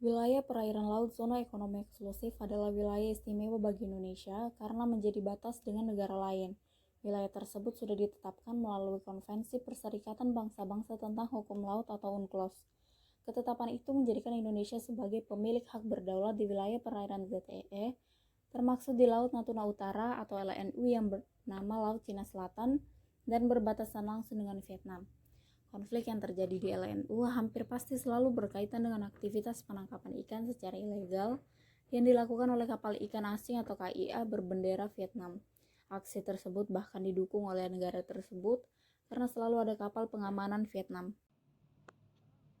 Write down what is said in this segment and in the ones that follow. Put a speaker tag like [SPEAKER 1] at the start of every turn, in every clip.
[SPEAKER 1] Wilayah perairan laut zona ekonomi eksklusif adalah wilayah istimewa bagi Indonesia karena menjadi batas dengan negara lain. Wilayah tersebut sudah ditetapkan melalui Konvensi Perserikatan Bangsa-Bangsa tentang Hukum Laut atau UNCLOS. Ketetapan itu menjadikan Indonesia sebagai pemilik hak berdaulat di wilayah perairan ZEE, termaksud di Laut Natuna Utara atau LNU yang bernama Laut Cina Selatan dan berbatasan langsung dengan Vietnam. Konflik yang terjadi di LNU hampir pasti selalu berkaitan dengan aktivitas penangkapan ikan secara ilegal yang dilakukan oleh kapal ikan asing atau KIA berbendera Vietnam. Aksi tersebut bahkan didukung oleh negara tersebut karena selalu ada kapal pengamanan Vietnam.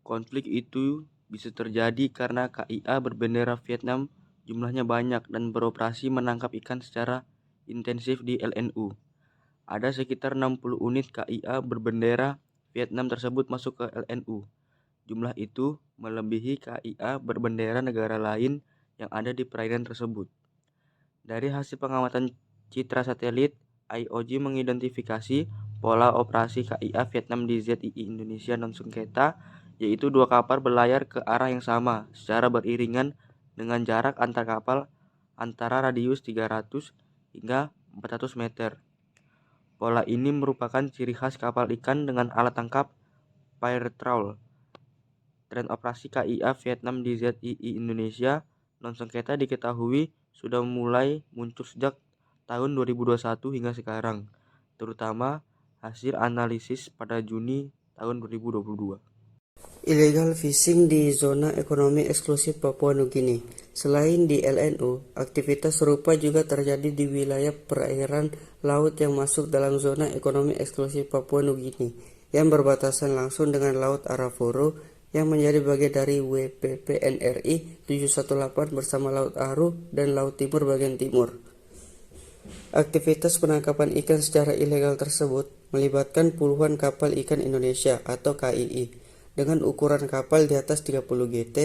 [SPEAKER 2] Konflik itu bisa terjadi karena KIA berbendera Vietnam jumlahnya banyak dan beroperasi menangkap ikan secara intensif di LNU. Ada sekitar 60 unit KIA berbendera Vietnam tersebut masuk ke LNU. Jumlah itu melebihi KIA berbendera negara lain yang ada di perairan tersebut. Dari hasil pengamatan citra satelit, IOG mengidentifikasi pola operasi KIA Vietnam di ZII Indonesia non-sengketa, yaitu dua kapal berlayar ke arah yang sama secara beriringan dengan jarak antar kapal antara radius 300 hingga 400 meter. Pola ini merupakan ciri khas kapal ikan dengan alat tangkap fire trawl. Tren operasi KIA Vietnam di ZII Indonesia non-sengketa diketahui sudah mulai muncul sejak tahun 2021 hingga sekarang, terutama hasil analisis pada Juni tahun 2022.
[SPEAKER 3] Illegal fishing di zona ekonomi eksklusif Papua Nugini. Selain di LNU, aktivitas serupa juga terjadi di wilayah perairan laut yang masuk dalam zona ekonomi eksklusif Papua Nugini, yang berbatasan langsung dengan Laut Arafuru yang menjadi bagian dari WPP-NRI 718 bersama Laut Aru dan Laut Timur bagian timur. Aktivitas penangkapan ikan secara ilegal tersebut melibatkan puluhan kapal ikan Indonesia atau KII dengan ukuran kapal di atas 30 GT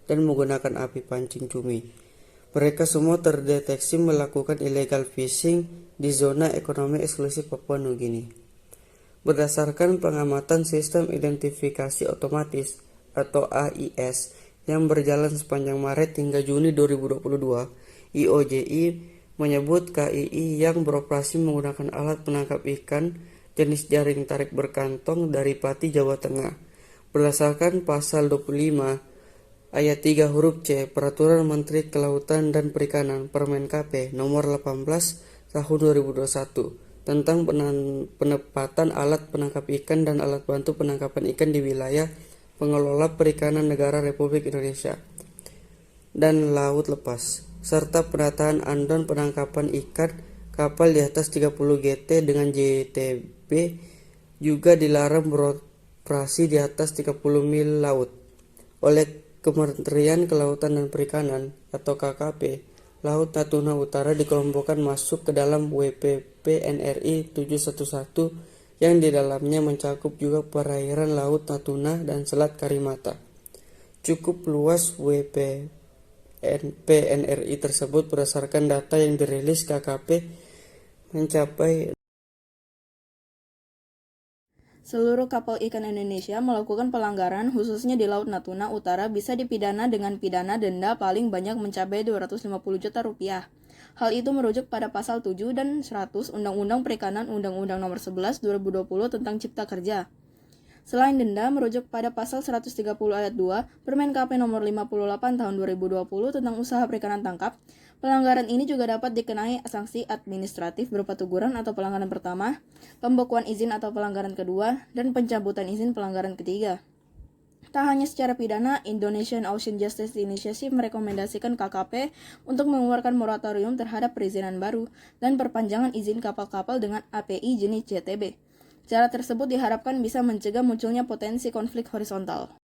[SPEAKER 3] dan menggunakan api pancing cumi. Mereka semua terdeteksi melakukan illegal fishing di zona ekonomi eksklusif Papua Nugini. Berdasarkan pengamatan sistem identifikasi otomatis atau AIS yang berjalan sepanjang Maret hingga Juni 2022, IOJI menyebut KII yang beroperasi menggunakan alat penangkap ikan jenis jaring tarik berkantong dari Pati, Jawa Tengah. Berdasarkan pasal 25 ayat 3 huruf C Peraturan Menteri Kelautan dan Perikanan Permen-KP nomor 18 tahun 2021 tentang penempatan alat penangkap ikan dan alat bantu penangkapan ikan di wilayah pengelola perikanan negara Republik Indonesia dan laut lepas, serta penataan andon penangkapan ikan kapal di atas 30 GT dengan JTB juga dilarang beroperasi di atas 30 mil laut oleh Kementerian Kelautan dan Perikanan atau KKP. Laut Natuna Utara dikelompokkan masuk ke dalam WPP NRI 711 yang di dalamnya mencakup juga perairan Laut Natuna dan Selat Karimata. Cukup luas WPP NRI tersebut berdasarkan data yang dirilis KKP mencapai
[SPEAKER 1] Seluruh kapal ikan Indonesia melakukan pelanggaran khususnya di Laut Natuna Utara bisa dipidana dengan pidana denda paling banyak mencapai 250 juta rupiah. Hal itu merujuk pada pasal 7 dan 100 Undang-Undang Perikanan Undang-Undang Nomor 11 2020 tentang Cipta Kerja. Selain denda, merujuk pada pasal 130 ayat 2 Permen KP nomor 58 tahun 2020 tentang usaha perikanan tangkap. Pelanggaran ini juga dapat dikenai sanksi administratif berupa teguran atau pelanggaran pertama, pembekuan izin atau pelanggaran kedua, dan pencabutan izin pelanggaran ketiga. Tak hanya secara pidana, Indonesian Ocean Justice Initiative merekomendasikan KKP untuk mengeluarkan moratorium terhadap perizinan baru dan perpanjangan izin kapal-kapal dengan API jenis JTB. Cara tersebut diharapkan bisa mencegah munculnya potensi konflik horizontal.